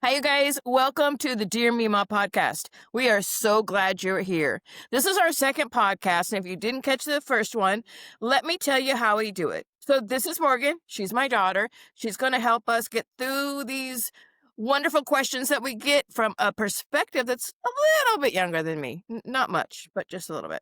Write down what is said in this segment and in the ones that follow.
Hi, you guys. Welcome to the Dear MEMAW podcast. We are so glad you're here. This is our second podcast, and if you didn't catch the first one, let me tell you how we do it. So this is Morgan. She's my daughter. She's going to help us get through these wonderful questions that we get from a perspective that's a little bit younger than me. Not much, but just a little bit.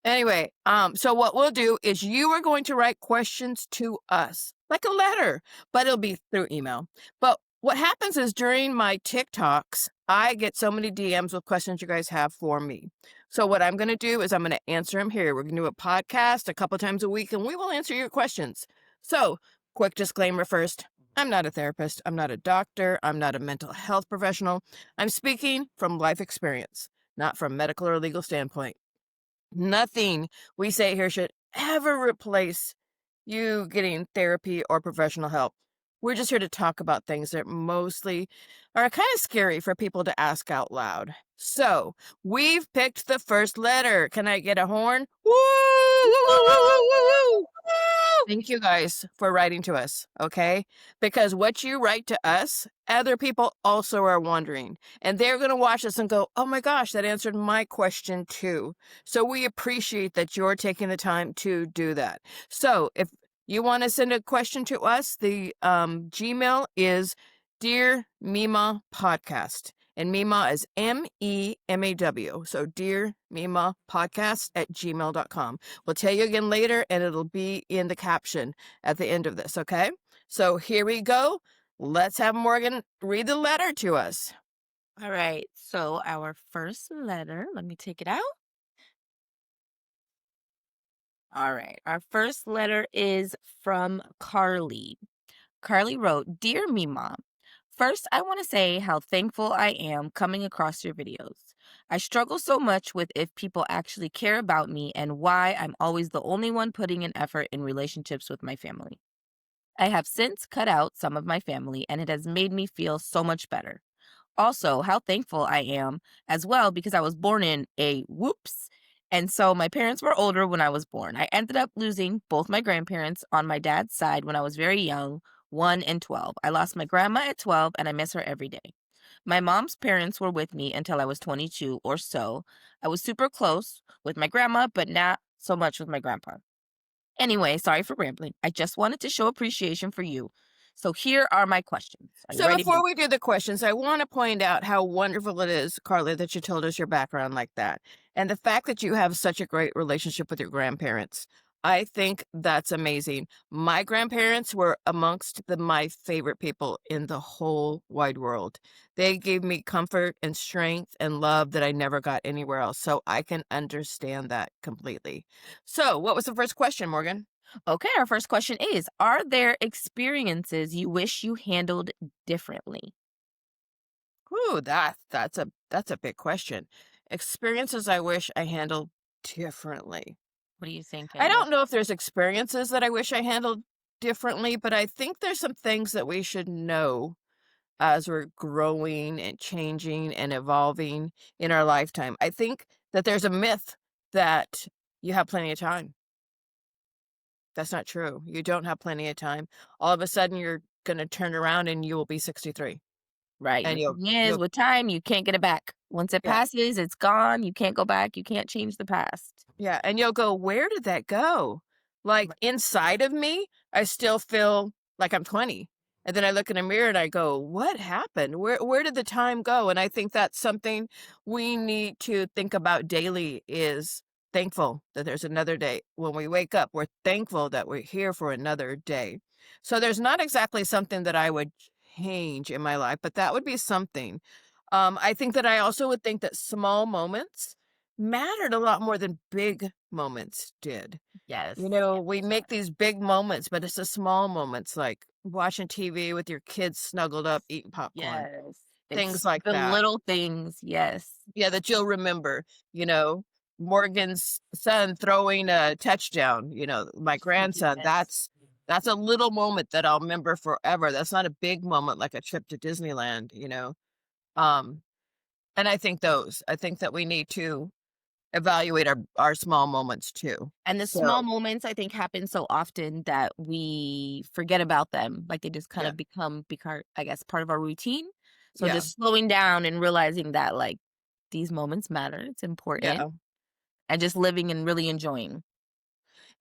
Anyway, so what we'll do is you are going to write questions to us, like a letter, but it'll be through email. But what happens is during my TikToks, I get so many DMs with questions you guys have for me. So what I'm going to do is I'm going to answer them here. We're going to do a podcast a couple times a week, and we will answer your questions. So quick disclaimer first. I'm not a therapist. I'm not a doctor. I'm not a mental health professional. I'm speaking from life experience, not from medical or legal standpoint. Nothing we say here should ever replace you getting therapy or professional help. We're just here to talk about things that mostly are kind of scary for people to ask out loud. So, we've picked the first letter. Can I get a horn? Woo! Woo, woo, woo, woo, woo, woo! Thank you guys for writing to us, okay? Because what you write to us, other people also are wondering. And they're going to watch us and go, oh my gosh, that answered my question too. So we appreciate that you're taking the time to do that. So if you want to send a question to us, the Gmail is Dear MEMAW Podcast. And MEMAW is MEMAW. So Dear MEMAW Podcast at gmail.com. We'll tell you again later, and it'll be in the caption at the end of this, okay? So here we go. Let's have Morgan read the letter to us. All right. So our first letter, let me take it out. All right. Our first letter is from Carly. Carly wrote, Dear Mima, first I want to say how thankful I am coming across your videos. I struggle so much with if people actually care about me and why I'm always the only one putting in effort in relationships with my family. I have since cut out some of my family and it has made me feel so much better. Also, how thankful I am as well because I was born in a whoops. And so my parents were older when I was born. I ended up losing both my grandparents on my dad's side when I was very young, 1 and 12. I lost my grandma at 12 and I miss her every day. My mom's parents were with me until I was 22 or so. I was super close with my grandma, but not so much with my grandpa. Anyway, sorry for rambling. I just wanted to show appreciation for you. So here are my questions. Are you So ready? before we do the questions, I want to point out how wonderful it is, Carly, that you told us your background like that. And the fact that you have such a great relationship with your grandparents. I think that's amazing. My grandparents were amongst my favorite people in the whole wide world. They gave me comfort and strength and love that I never got anywhere else. So I can understand that completely. So what was the first question, Morgan? Okay, our first question is, are there experiences you wish you handled differently? Ooh, that's a big question. Experiences I wish I handled differently. What are you I thinking? don't know if there's experiences that I wish I handled differently, but I think there's some things that we should know as we're growing and changing and evolving in our lifetime. I think that there's a myth that you have plenty of time. That's not true. You don't have plenty of time. All of a sudden you're going to turn around and you will be 63 Right. and And the you'll thing is, you'll with time, you can't get it back. Once it yeah. passes, it's gone. You can't go back. You can't change the past. Yeah, and you'll go, "Where did that go?" Like, Right. inside of me, I still feel like I'm 20. And then I look in a mirror and I go, "What happened? Where did the time go?" And I think that's something we need to think about daily is thankful that there's another day. When we wake up, we're thankful that we're here for another day. So there's not exactly something that I would change in my life, but that would be something. I think that I also would think that small moments mattered a lot more than big moments did. Yes. You know, Yes, we for sure. make these big moments, but it's the small moments like watching TV with your kids snuggled up eating popcorn, Yes. things It's like the that. little things. Yes. Yeah, that you'll remember, you know, Morgan's son throwing a touchdown, my grandson, Yes. that's a little moment that I'll remember forever. That's not a big moment like a trip to Disneyland. Um, and I think that we need to evaluate our small moments too. And the small So, moments, I think, happen so often that we forget about them. Like they just kind yeah. of become, I guess, part of our routine. So Yeah. just slowing down and realizing that, like, these moments matter, it's important, Yeah. and just living and really enjoying.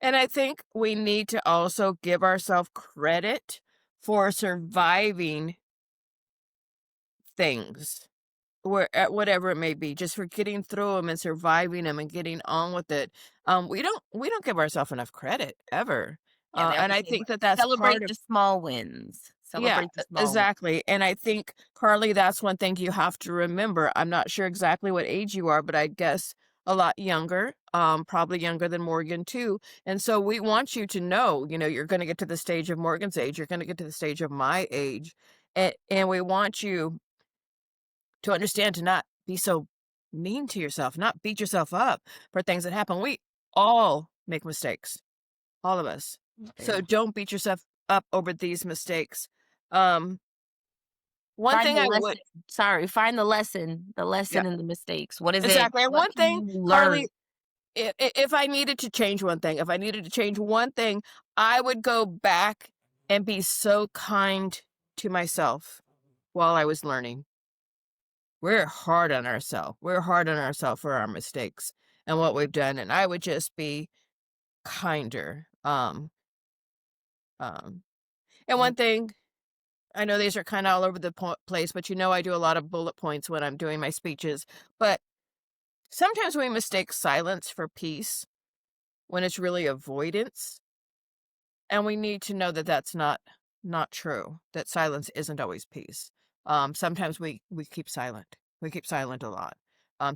And I think we need to also give ourselves credit for surviving things, whatever it may be, just for getting through them and surviving them and getting on with it. We don't give ourselves enough credit ever. Yeah, they And always I say, think that that's "Celebrate part of. the small wins. Yeah, Celebrate the small wins." exactly. And I think, Carly, that's one thing you have to remember. I'm not sure exactly what age you are, but I guess a lot younger, probably younger than Morgan too. And so we want you to know, you're going to get to the stage of Morgan's age, you're going to get to the stage of my age. And we want you to understand to not be so mean to yourself, not beat yourself up for things that happen. We all make mistakes, all of us. So Yeah. don't beat yourself up over these mistakes. Um, one Find thing the I lesson. would Sorry, find the Yeah, lesson in the mistakes. What is it? exactly, and What one can thing, you Carly, learn? if I needed to change one thing, if I needed to change one thing, I would go back and be so kind to myself while I was learning. We're hard on ourselves. We're hard on ourselves for our mistakes and what we've done, and I would just be kinder. And Mm, one thing, I know these are kinda all over the place, but I do a lot of bullet points when I'm doing my speeches, but sometimes we mistake silence for peace when it's really avoidance, and we need to know that that's not true, that silence isn't always peace. Sometimes we keep silent. We keep silent a lot,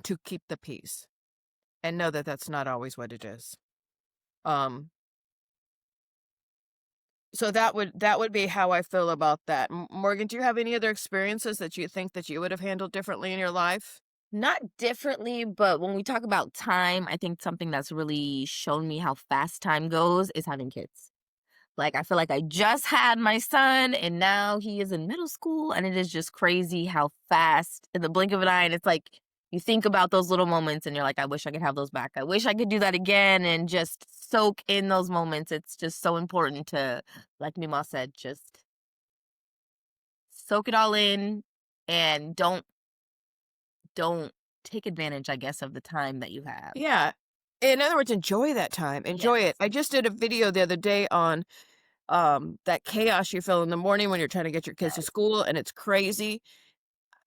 to keep the peace, and know that that's not always what it is. Um, so that would be how I feel about that. Morgan, do you have any other experiences that you think that you would have handled differently in your life? Not differently, but when we talk about time, I think something that's really shown me how fast time goes is having kids. Like, I feel like I just had my son and now he is in middle school, and it is just crazy how fast in the blink of an eye. And it's like you think about those little moments and you're like, I wish I could have those back. I wish I could do that again and just soak in those moments. It's just so important to, like Mima said, just soak it all in and don't take advantage, I guess, of the time that you have. Yeah. In other words, enjoy that time. Enjoy it. Yes. I just did a video the other day on that chaos you feel in the morning when you're trying to get your kids to Yes. school and it's crazy.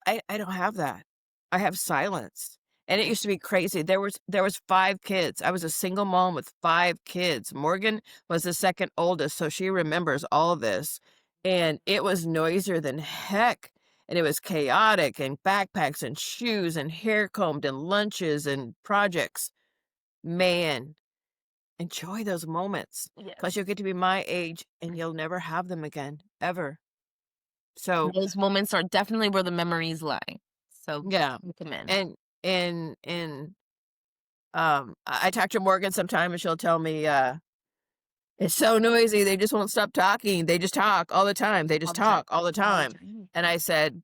I don't have that. I have silence. And it Mm. used to be crazy. There was 5 kids. I was a single mom with 5 kids. Morgan was the second oldest, so she remembers all this. And it was noisier than heck. And it was chaotic and backpacks and shoes and hair combed and lunches and projects. Man, enjoy those moments because Yes. you'll get to be my age and you'll never have them again, ever. So, Those moments are definitely where the memories lie. So, yeah. recommend. And I talk to Morgan sometime and she'll tell me, "It's so noisy, they just won't stop talking. They just talk all the time. They All just the time. talk all the All the time." time. And I said,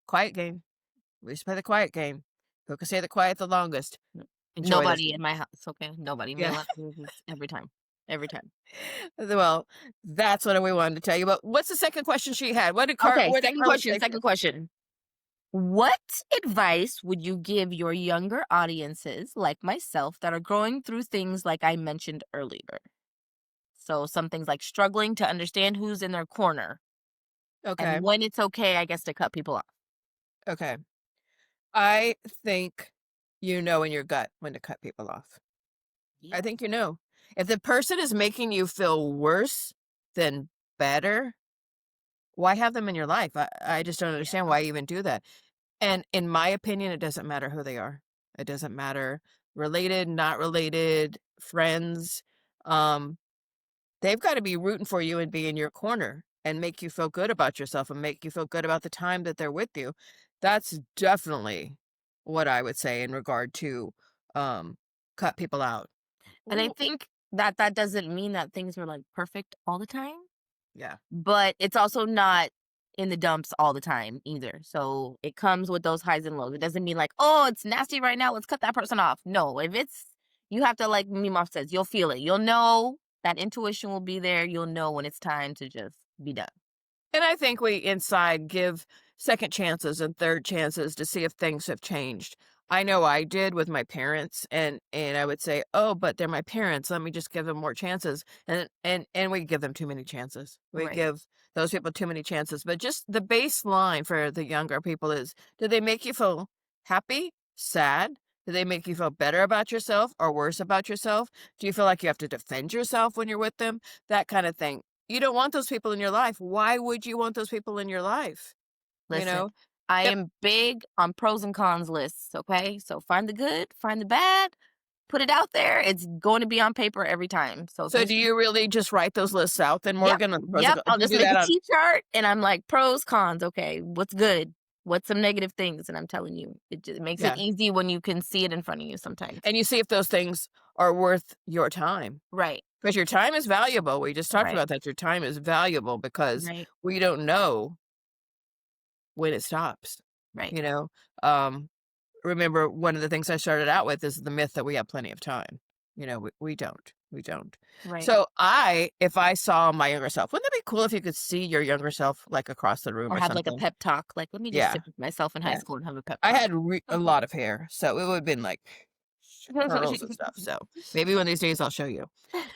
"Quiet game. We just play the quiet game. Who can say the quiet the longest? N Enjoy this." Nobody in my house, okay? Nobody. Me Yeah. alone. Mhm. Every time. Every time. Well, that's what we wanted to tell you about. What's the second question she had? Okay, What did Carly say second first? question. What advice would you give your younger audiences, like myself, that are going through things like I mentioned earlier? So some things like struggling to understand who's in their corner Okay, and when it's okay, I guess, to cut people off. okay. I think you know in your gut when to cut people off. I Yeah. think you know. If the person is making you feel worse than better, why have them in your life? I just don't understand Yeah. why you even do that. And in my opinion, it doesn't matter who they are. It doesn't matter related, not related, friends. Um, they've got to be rooting for you and be in your corner and make you feel good about yourself and make you feel good about the time that they're with you. That's definitely what I would say in regard to um, cut people out. And I Ooh, think that that doesn't mean that things are like perfect all the time, yeah. but it's also not in the dumps all the time either. So it comes with those highs and lows. It doesn't mean like, oh, it's nasty right now. Let's cut that person off. No, if it's, you have to, like Mima says, you'll feel it. You'll know that intuition will be there. You'll know when it's time to just be done. And I think we inside give second chances and third chances to see if things have changed. I know I did with my parents, and I would say, "Oh, but they're my parents. Let me just give them more chances." And we give them too many chances. We Right. give those people too many chances. But just the baseline for the younger people is, do they make you feel happy, sad? Do they make you feel better about yourself or worse about yourself? Do you feel like you have to defend yourself when you're with them? That kind of thing. You don't want those people in your life. Why would you want those people in your life? You Listen, know? I Yep. am big on pros and cons lists, okay? So find the good, find the bad, put it out there. It's going to be on paper every time. So So there's do you really just write those lists out then, Yep, Morgan? On the pros and yep, cons? I'll Do you just do make that a on T-chart and I'm like, pros, cons, okay, what's good? What's some negative things? And I'm telling you, it just makes it yeah. easy when you can see it in front of you sometimes. And you see if those things are worth your time. Right, Because your time is valuable. We just talked right, about that. Your time is valuable because right, we don't know when it stops. right, You know? Um, remember one of the things I started out with is the myth that we have plenty of time. We don't. We don't. right. So if I saw my younger self, wouldn't that be cool if you could see your younger self like across the room Or or have like a something? pep talk. Like, let me just Yeah. sit with myself in high Yeah. school and have a pep I talk. had a lot of hair, so it would have been like curls and stuff. So maybe one of these days I'll show you.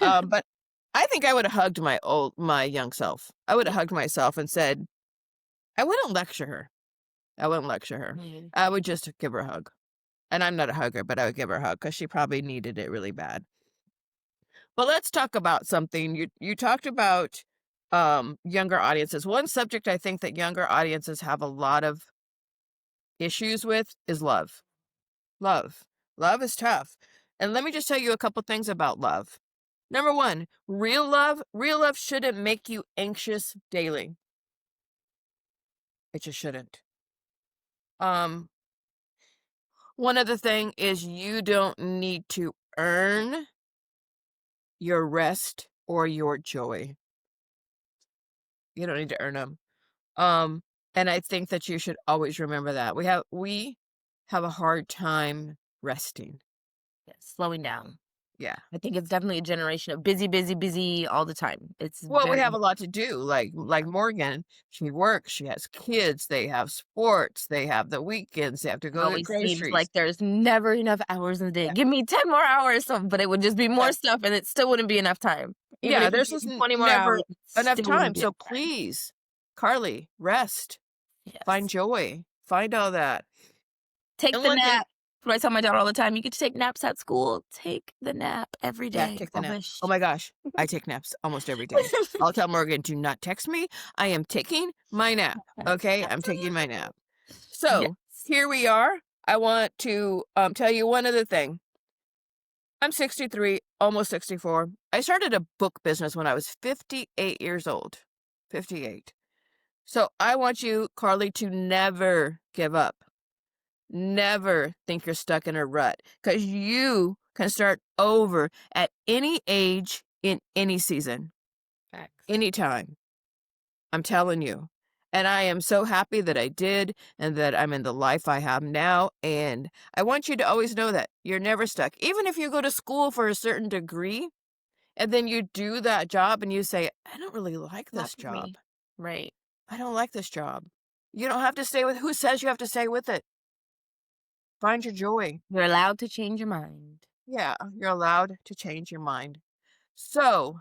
But I think I would have hugged my young self. I would have Yeah. hugged myself and said, I wouldn't lecture her. I wouldn't lecture her. Mhm. I would just give her a hug. And I'm not a hugger, but I would give her a hug because she probably needed it really bad. But let's talk about something. You talked about younger audiences. One subject I think that younger audiences have a lot of issues with is love. Love. Love is tough. And let me just tell you a couple things about love. Number one, real love shouldn't make you anxious daily. It just shouldn't. Um, one other thing is you don't need to earn your rest or your joy. You don't need to earn them. And I think that you should always remember that. We have a hard time resting. Yeah, slowing down. Yeah. I think it's definitely a generation of busy, busy, busy all the time. It's Well, we have very a lot to do. Like Morgan, she works, she has kids, they have sports, they have the weekends, they have to It go get always seems groceries. like there's never enough hours in the day. Yeah. Give me 10 more hours, so but it would just be more Yeah. stuff and it still wouldn't be enough time. Even Yeah, if you there's gave just me 20 more hours, never it enough still time. wouldn't be So enough time. please, Carly, rest, find Yes. joy, find all that. Take And the one thing, nap. That's what I tell my daughter all the time. You get to take naps at school. Take the nap every yeah, day. take the I nap. wish. Oh my gosh, I take naps almost every day. I'll tell Morgan, do not text me. I am taking my nap. Okay, I'm taking my nap. So Yes. here we are. I want to tell you one other thing. I'm 63, almost 64. I started a book business when I was 58 years old. 58. So I want you, Carly, to never give up. Never think you're stuck in a rut because you can start over at any age in any season, Facts. anytime. I'm telling you. And I am so happy that I did and that I'm in the life I have now. And I want you to always know that you're never stuck. Even if you go to school for a certain degree and then you do that job and you say, I don't really like Not this for me. job. Right. I don't like this job. You don't have to stay with who says you have to stay with it. Find your joy. You're allowed to change your mind. Yeah, you're allowed to change your mind. So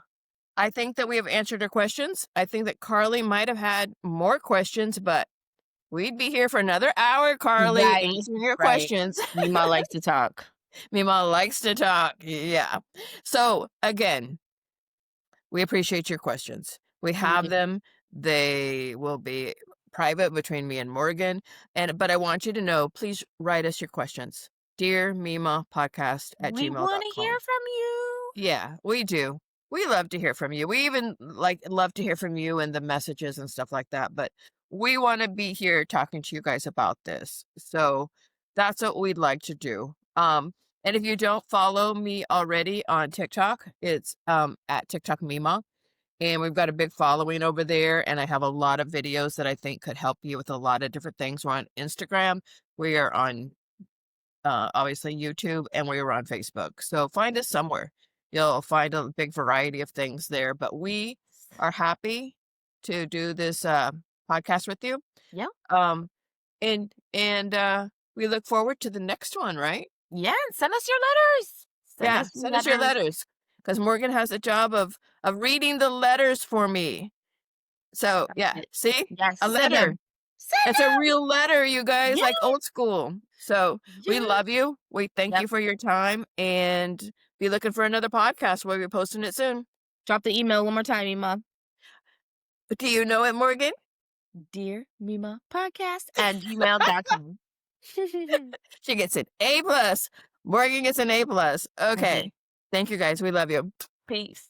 I think that we have answered our questions. I think that Carly might have had more questions, but we'd be here for another hour, Carly, Right. answering your Right. questions. Mima likes to talk. Mima likes to talk. Yeah. So again, we appreciate your questions. We We have do. them. They will be private between me and Morgan. But I want you to know, please write us your questions. Dear MEMAW podcast at We want to hear gmail.com. from you. Yeah, we do. We love to hear from you. We even love to hear from you and the messages and stuff like that. But we want to be here talking to you guys about this. So that's what we'd like to do. And if you don't follow me already on TikTok, it's at TikTok Mima. And we've got a big following over there. And I have a lot of videos that I think could help you with a lot of different things. We're on Instagram. We are on obviously YouTube, and we are on Facebook. So find us somewhere. You'll find a big variety of things there. But we are happy to do this podcast with you. Yep. And we look forward to the next one, right? Yeah, send us your letters. Send Yeah, us your send us your letters. letters, because Morgan has the job of reading the letters for me. So, Got yeah, it. see? Yes, A send letter. them. Send It's a them. real letter, you guys, Yeah. like old school. So, we Yes. love you. We thank Yep. you for your time, and be looking for another podcast. We'll be posting it soon. Drop the email one more time, Mima. Do you know it, Morgan? Dear MEMAW podcast at gmail.com. She gets an A+. Morgan gets an A+. Okay. Okay. Thank you, guys. We love you. Peace.